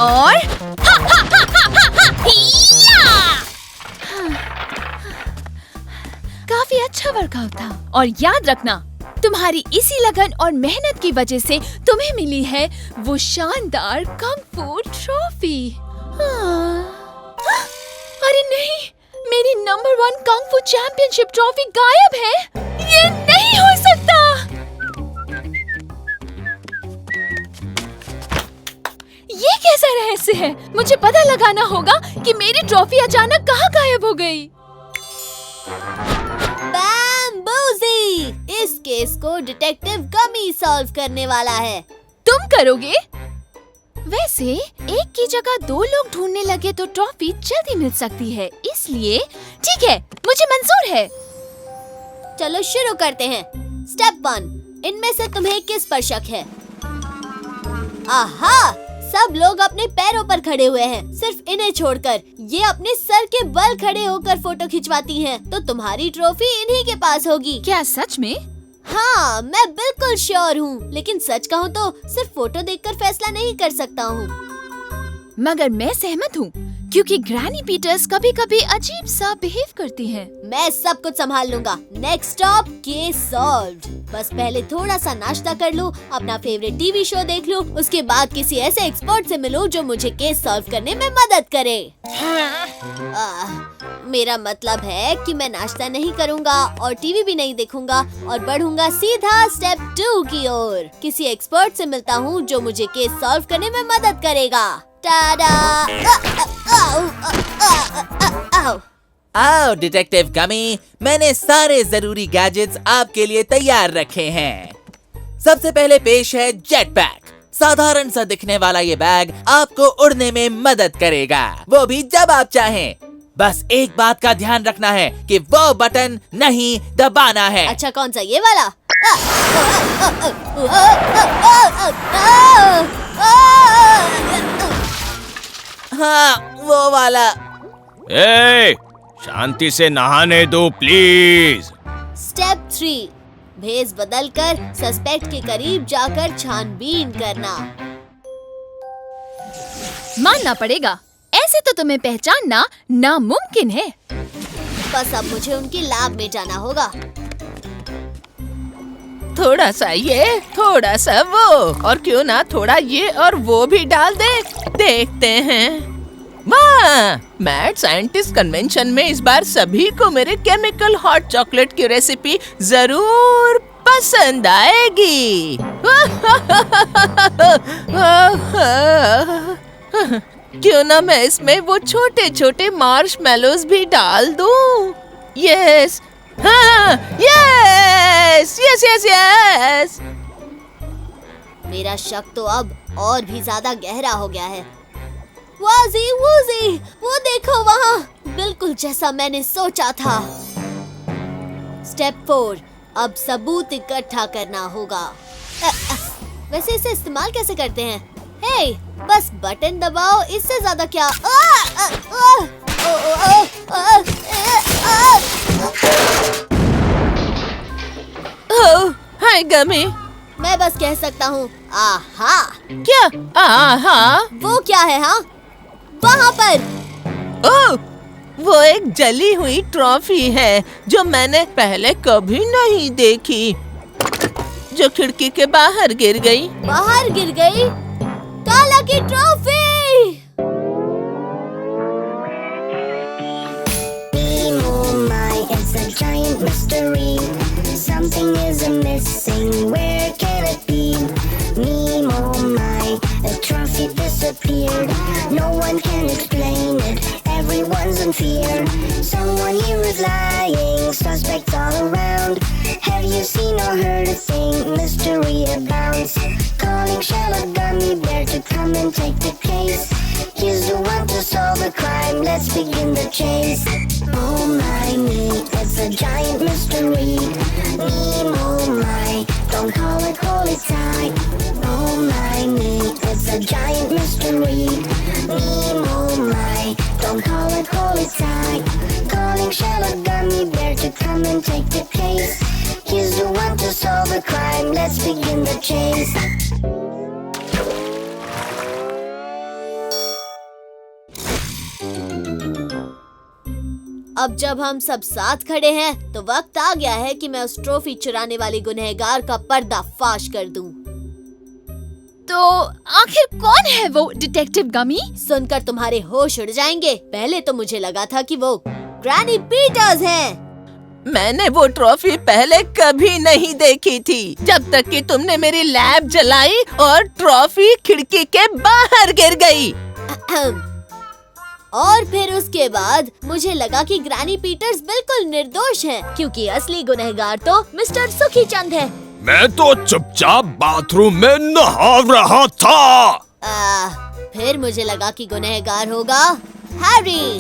और हा हा हा हा हा हा हिया! काफी अच्छा वर्कआउट था और याद रखना, तुम्हारी इसी लगन और मेहनत की वजह से तुम्हें मिली है वो शानदार कंग फू ट्रॉफी। अरे नहीं, मेरी नंबर 1 कंग फू चैंपियनशिप ट्रॉफी गायब है। ये नहीं हो सकता। ये कैसा रहस्य है? मुझे पता लगाना होगा कि मेरी ट्रॉफी अचानक कहाँ गायब हो गई। बैम्बूजी! इस केस को डिटेक्टिव गमी सॉल्व करने वाला है। तुम करोगे? वैसे एक की जगह 2 लोग ढूंढने लगे तो ट्रॉफी जल्दी मिल सकती है, इसलिए ठीक है, मुझे मंजूर है। चलो शुरू करते हैं। स्टेप 1, इनमें से तुम्हें किस पर शक है? आहा! सब लोग अपने पैरों पर खड़े हुए हैं, सिर्फ इन्हें छोड़कर। ये अपने सर के बल खड़े होकर फोटो खिंचवाती हैं, तो तुम्हारी ट्रॉफी इन्हीं के पास होगी। क्या सच में? हाँ, मैं बिल्कुल श्योर हूँ, लेकिन सच कहूँ तो सिर्फ फोटो देखकर फैसला नहीं कर सकता हूँ। मगर मैं सहमत हूँ, क्योंकि ग्रैनी पीटर्स कभी-कभी अजीब सा बिहेव करती हैं। मैं सब कुछ संभाल लूंगा। Next stop, case solved. बस पहले थोड़ा सा नाश्ता कर लूं, अपना फेवरेट टीवी शो देख लूं, उसके बाद किसी ऐसे एक्सपर्ट से मिलूं जो मुझे केस सॉल्व करने में मदद करे। मेरा मतलब है कि मैं नाश्ता नहीं करूंगा और टीवी भी नहीं देखूंगा और बढ़ूंगा सीधा स्टेप 2 की ओर। किसी एक्सपर्ट से मिलता हूँ जो मुझे केस सॉल्व करने में मदद करेगा। टाडा! आओ डिटेक्टिव गमी, मैंने सारे जरूरी गैजेट्स आपके लिए तैयार रखे हैं। सबसे पहले पेश है जेट पैक। साधारण सा दिखने वाला ये बैग आपको उड़ने में मदद करेगा, वो भी जब आप चाहें। बस एक बात का ध्यान रखना है कि वो बटन नहीं दबाना है। अच्छा, कौन सा? ये वाला? हाँ, वो वाला। ए, शांति से नहाने दो प्लीज। स्टेप 3, भेस बदलकर सस्पेक्ट के करीब जाकर छानबीन करना। मानना पड़ेगा, ऐसे तो तुम्हें पहचानना नामुमकिन है। बस अब मुझे उनकी लैब में जाना होगा। थोड़ा सा ये, थोड़ा सा वो, और क्यों ना थोड़ा ये और वो भी डाल दे। देखते हैं। वाह! मैड साइंटिस्ट कन्वेंशन में इस बार सभी को मेरे केमिकल हॉट चॉकलेट की रेसिपी जरूर पसंद आएगी। क्यों ना मैं इसमें वो छोटे छोटे मार्शमैलोज भी डाल दूं। यस, हाँ, यस यस यस यस। मेरा शक तो अब और भी ज्यादा गहरा हो गया है। वाजी वूजी, वो देखो वहाँ, बिल्कुल जैसा मैंने सोचा था। स्टेप 4, अब सबूत इकट्ठा करना होगा। वैसे इसे इस्तेमाल कैसे करते हैं? हे, बस बटन दबाओ, इससे ज्यादा क्या? ओह, हाय गमी। मैं बस कह सकता हूँ आहा। क्या? आहा? वो क्या है? हाँ, वहाँ पर। ओह, वो एक जली हुई ट्रॉफी है जो मैंने पहले कभी नहीं देखी, जो खिड़की के बाहर गिर गई। बाहर गिर गई? काला की trophy! It's a giant mystery. Something is missing. Where can it be? Nemo, my, a trophy disappeared. No one can explain it. Everyone's in fear. Someone here is lying. Suspects all around. Have you seen or heard a thing? Mystery abounds. Calling Sherlock Gummy Bear to come and take the case. He's the one to solve the crime. Let's begin the chase. Oh my me, it's a giant mystery. Nemo, my, don't call it, hold it tight. Oh my me, it's a giant mystery. Nemo, my, don't call it, hold it tight. Calling Sherlock Gummy Bear to come and take the case. He's the one to solve the crime. Let's begin the chase. अब जब हम सब साथ खड़े हैं तो वक्त आ गया है कि मैं उस ट्रॉफी चुराने वाली गुनहगार का पर्दाफाश कर दूं। तो आखिर कौन है वो डिटेक्टिव गमी? सुनकर तुम्हारे होश उड़ जाएंगे। पहले तो मुझे लगा था कि वो ग्रैनी पीटर्स हैं। मैंने वो ट्रॉफी पहले कभी नहीं देखी थी जब तक कि तुमने मेरी लैब जलाई और ट्रॉफी खिड़की के बाहर गिर गई। और फिर उसके बाद मुझे लगा कि ग्रैनी पीटर्स बिल्कुल निर्दोष हैं, क्योंकि असली गुनहगार तो मिस्टर सुखी चंद है। मैं तो चुपचाप बाथरूम में नहा रहा था। फिर मुझे लगा कि गुनहगार होगा हैरी।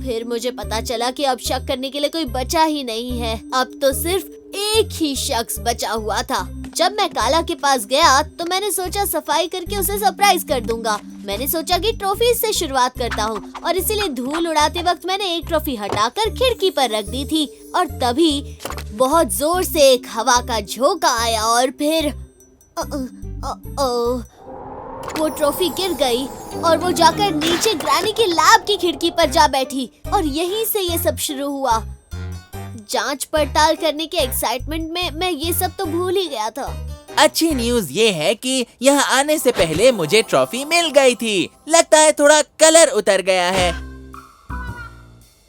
फिर मुझे पता चला कि अब शक करने के लिए कोई बचा ही नहीं है। अब तो सिर्फ एक ही शख्स बचा हुआ था। जब मैं काला के पास गया तो मैंने सोचा सफाई करके उसे सरप्राइज कर दूंगा। मैंने सोचा कि ट्रॉफी से शुरुआत करता हूँ और इसीलिए धूल उड़ाते वक्त मैंने एक ट्रॉफी हटाकर खिड़की पर रख दी थी। और तभी बहुत जोर से एक हवा का झोंका आया और फिर वो ट्रॉफी गिर गई और वो जाकर नीचे ग्रैनी की लैब की खिड़की पर जा बैठी। और यहीं से ये सब शुरू हुआ। जांच पड़ताल करने के एक्साइटमेंट में मैं ये सब तो भूल ही गया था। अच्छी न्यूज ये है कि यहाँ आने से पहले मुझे ट्रॉफी मिल गई थी। लगता है थोड़ा कलर उतर गया है।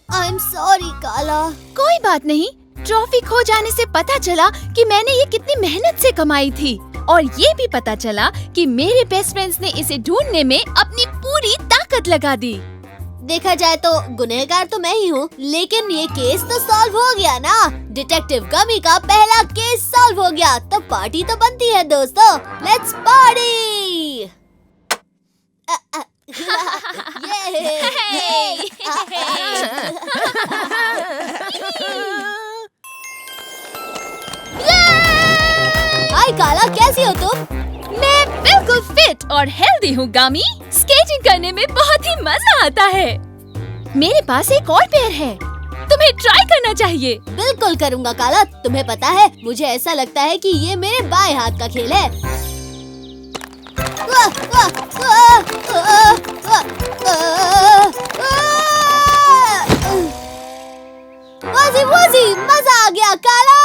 आई एम सॉरी काला। कोई बात नहीं, ट्रॉफी खो जाने से पता चला कि मैंने ये कितनी मेहनत से कमाई थी। और ये भी पता चला कि मेरे बेस्ट फ्रेंड्स ने इसे ढूंढने में अपनी पूरी ताकत लगा दी। देखा जाए तो गुनहगार तो मैं ही हूँ, लेकिन ये केस तो सॉल्व हो गया ना। डिटेक्टिव गमी का पहला केस सॉल्व हो गया, तो पार्टी तो बनती है दोस्तों। Let's party. हाय काला, कैसी हो तुम? मैं बिल्कुल फिट और हेल्दी हूँ गामी। स्केटिंग करने में बहुत ही मजा आता है। मेरे पास एक और पेयर है, तुम्हें ट्राई करना चाहिए। बिल्कुल करूँगा काला। तुम्हें पता है, मुझे ऐसा लगता है कि ये मेरे बाएं हाथ का खेल है। वाजी, मजा आ गया काला।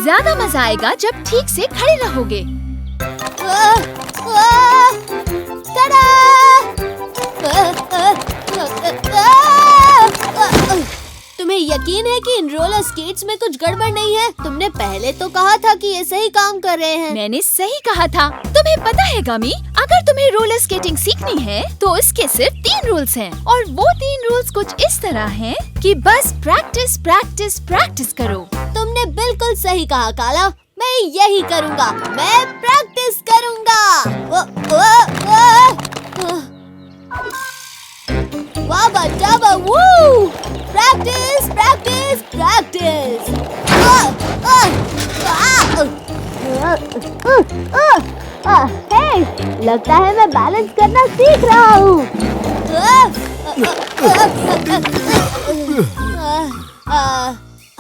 ज्यादा मजा आएगा जब ठीक से खड़े रहोगे। तुम्हें यकीन है कि इन रोलर स्केट्स में कुछ गड़बड़ नहीं है? तुमने पहले तो कहा था कि ये सही काम कर रहे हैं। मैंने सही कहा था। तुम्हें पता है गामी, अगर तुम्हें रोलर स्केटिंग सीखनी है तो इसके सिर्फ 3 रूल्स हैं। और वो 3 रूल्स कुछ इस तरह हैं कि बस प्रैक्टिस प्रैक्टिस प्रैक्टिस करो। तुमने बिल्कुल सही कहा काला। मैं यही करूँगा। मैं प्रैक्टिस करूँगा। वाबा डाबा वू! Practice practice practice. हे, लगता है मैं बैलेंस करना सीख रहा हूँ।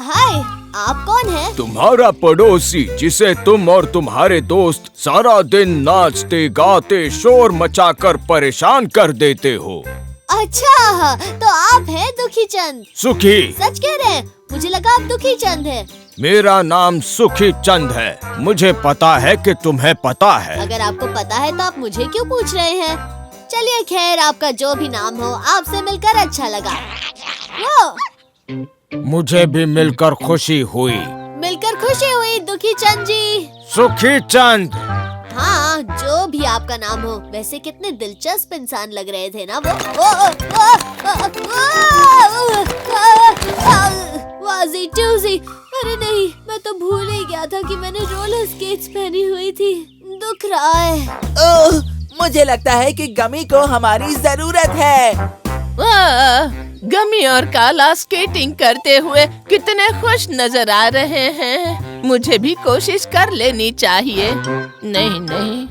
हाय, आप कौन हैं? तुम्हारा पड़ोसी जिसे तुम और तुम्हारे दोस्त सारा दिन नाचते गाते शोर मचाकर परेशान कर देते हो। अच्छा, तो आप हैं दुखी चंद? सुखी। सच कह रहे हैं? मुझे लगा आप दुखी चंद हैं। मेरा नाम सुखी चंद है। मुझे पता है कि तुम्हें पता है। अगर आपको पता है तो आप मुझे क्यों पूछ रहे हैं? चलिए खैर, आपका जो भी नाम हो, आपसे मिलकर अच्छा लगा। मुझे भी मिलकर खुशी हुई। मिलकर खुशी हुई दुखी चंद जी। सुखी चंद। हाँ, जो भी आपका नाम हो। वैसे कितने दिलचस्प इंसान लग रहे थे ना वो। वाजी टूजी। अरे नहीं, मैं तो भूल ही गया था कि मैंने रोलर स्केट्स पहनी हुई थी। दुख रहा है। ओह, मुझे लगता है कि गमी को हमारी जरूरत है। गमी और काला स्केटिंग करते हुए कितने खुश नजर आ रहे हैं। मुझे भी कोशिश कर लेनी चाहिए। नहीं।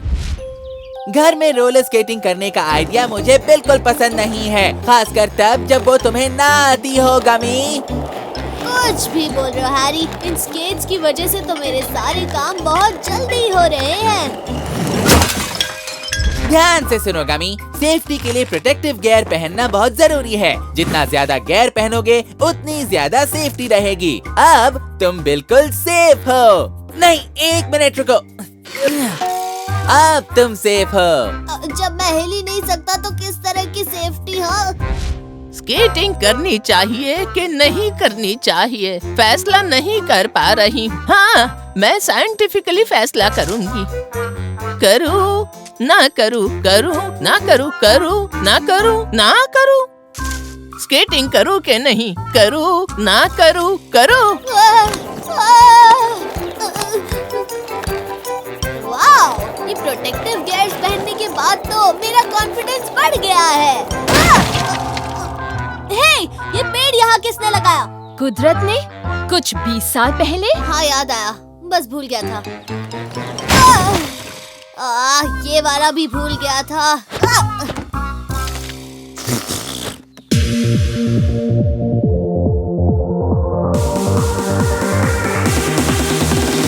घर में रोलर स्केटिंग करने का आइडिया मुझे बिल्कुल पसंद नहीं है, खासकर तब जब वो तुम्हें ना आती हो गमी। कुछ भी बोल रहे हो हैरी। इन स्केट्स की वजह से तो मेरे सारे काम बहुत जल्दी हो रहे हैं। ध्यान से सुनो गमी, सेफ्टी के लिए प्रोटेक्टिव गियर पहनना बहुत जरूरी है। जितना ज्यादा गियर पहनोगे उतनी ज्यादा सेफ्टी रहेगी। अब तुम बिल्कुल सेफ हो। नहीं, 1 मिनट रुको। अब तुम सेफ हो। जब मैं हिल ही नहीं सकता तो किस तरह की सेफ्टी हो? स्केटिंग करनी चाहिए कि नहीं करनी चाहिए, फैसला नहीं कर पा रही हूँ। हाँ, मैं साइंटिफिकली फैसला करूँगी। करूँ ना करूँ, करूँ ना करूँ, करूँ ना करूँ, ना करूँ। स्केटिंग करूँ कि नहीं, करूँ ना करूँ, करूँ। वाह, ये प्रोटेक्टिव गियर्स पहनने के बाद तो मेरा कॉन्फिडेंस बढ़ गया है। हे, ये पेड़ यहाँ किसने लगाया? कुदरत ने कुछ 20 साल पहले। हाँ, याद आया, बस भूल गया था। ये वाला भी भूल गया था।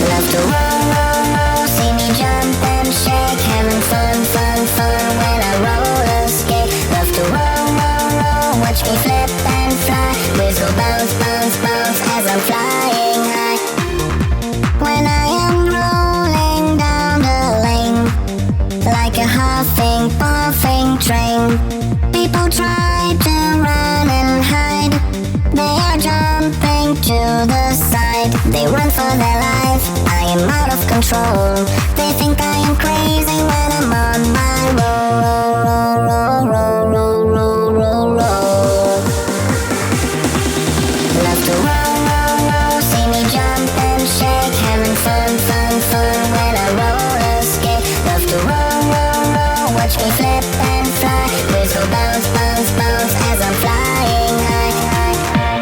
Love to roll, roll, roll, see me jump and shake, having fun, fun, fun when I roller skate. Love to roll, roll, roll, watch me flip and fly, whistle bounce, bounce, bounce as I'm flying high. When I am rolling down the lane, like a huffing, puffing train, people try to run and hide. They are jumping to the side. They run for their life. I am out of control. They think I am crazy when I'm on my roll, roll, roll, roll, roll, roll, roll. Love to roll, roll, roll, see me jump and shake, having fun, fun, fun when I roller skate. Love to roll, roll, roll, watch me flip and fly, whistle bounce, bounce, bounce as I'm flying high, high, high.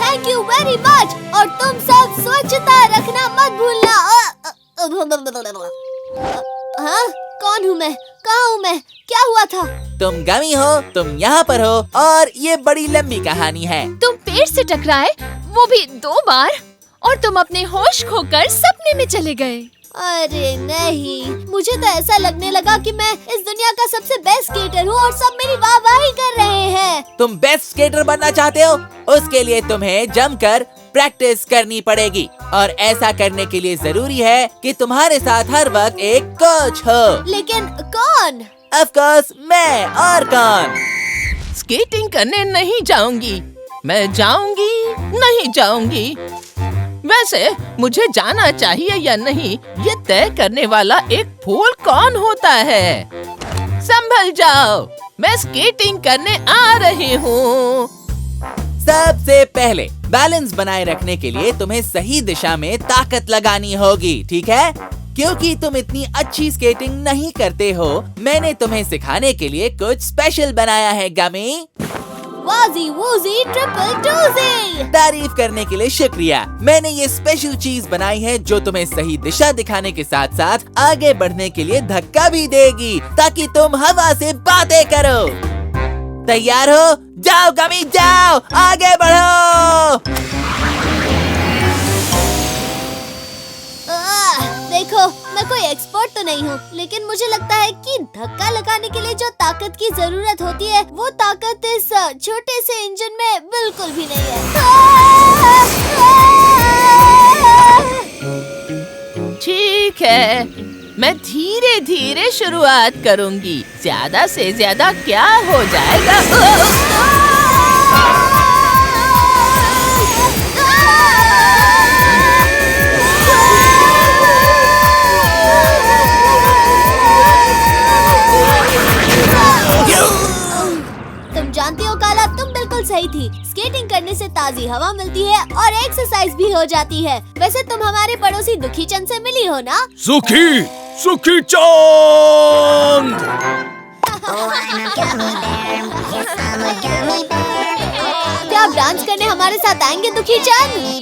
Thank you very much. और तुम सब स्वच्छता रखना मत भूलना। हाँ, कौन हूँ मैं? कहाँ हूँ मैं? क्या हुआ था? तुम गमी हो, तुम यहाँ पर हो, और ये बड़ी लंबी कहानी है। तुम पेड़ से टकराए, वो भी 2 बार, और तुम अपने होश खोकर सपने में चले गए। अरे नहीं, मुझे तो ऐसा लगने लगा कि मैं इस दुनिया का सबसे बेस्ट स्केटर हूँ और सब मेरी वाहवाही कर रहे हैं। तुम बेस्ट स्केटर बनना चाहते हो? उसके लिए तुम्हें जमकर प्रैक्टिस करनी पड़ेगी, और ऐसा करने के लिए जरूरी है कि तुम्हारे साथ हर वक्त एक कोच हो। लेकिन कौन? ऑफ कोर्स मैं, और कौन? स्केटिंग करने नहीं जाऊंगी। मैं जाऊंगी, नहीं जाऊंगी। वैसे मुझे जाना चाहिए या नहीं, ये तय करने वाला एक फूल कौन होता है? संभल जाओ, मैं स्केटिंग करने आ रही हूँ। सबसे पहले बैलेंस बनाए रखने के लिए तुम्हें सही दिशा में ताकत लगानी होगी, ठीक है? क्योंकि तुम इतनी अच्छी स्केटिंग नहीं करते हो, मैंने तुम्हें सिखाने के लिए कुछ स्पेशल बनाया है गमी। वाजी वूजी ट्रिपल टूजी। तारीफ करने के लिए शुक्रिया। मैंने ये स्पेशल चीज बनाई है जो तुम्हें सही दिशा दिखाने के साथ साथ आगे बढ़ने के लिए धक्का भी देगी, ताकि तुम हवा से बातें करो। तैयार हो? जाओ गमी, जाओ, आगे बढ़ो। देखो, मैं कोई एक्सपर्ट तो नहीं हूँ, लेकिन मुझे लगता है कि धक्का लगाने के लिए जो ताकत की जरूरत होती है, वो ताकत इस छोटे से इंजन में बिल्कुल भी नहीं है। ठीक है, मैं धीरे धीरे शुरुआत करूंगी। ज्यादा से ज्यादा क्या हो जाएगा? तुम जानती हो काला, तुम बिल्कुल सही थी। स्केटिंग करने से ताजी हवा मिलती है और एक्सरसाइज भी हो जाती है। वैसे तुम हमारे पड़ोसी दुखी चंद से मिली हो ना? सुखी सुखी चांद। क्या आप डांस करने हमारे साथ आएंगे दुखी चंद?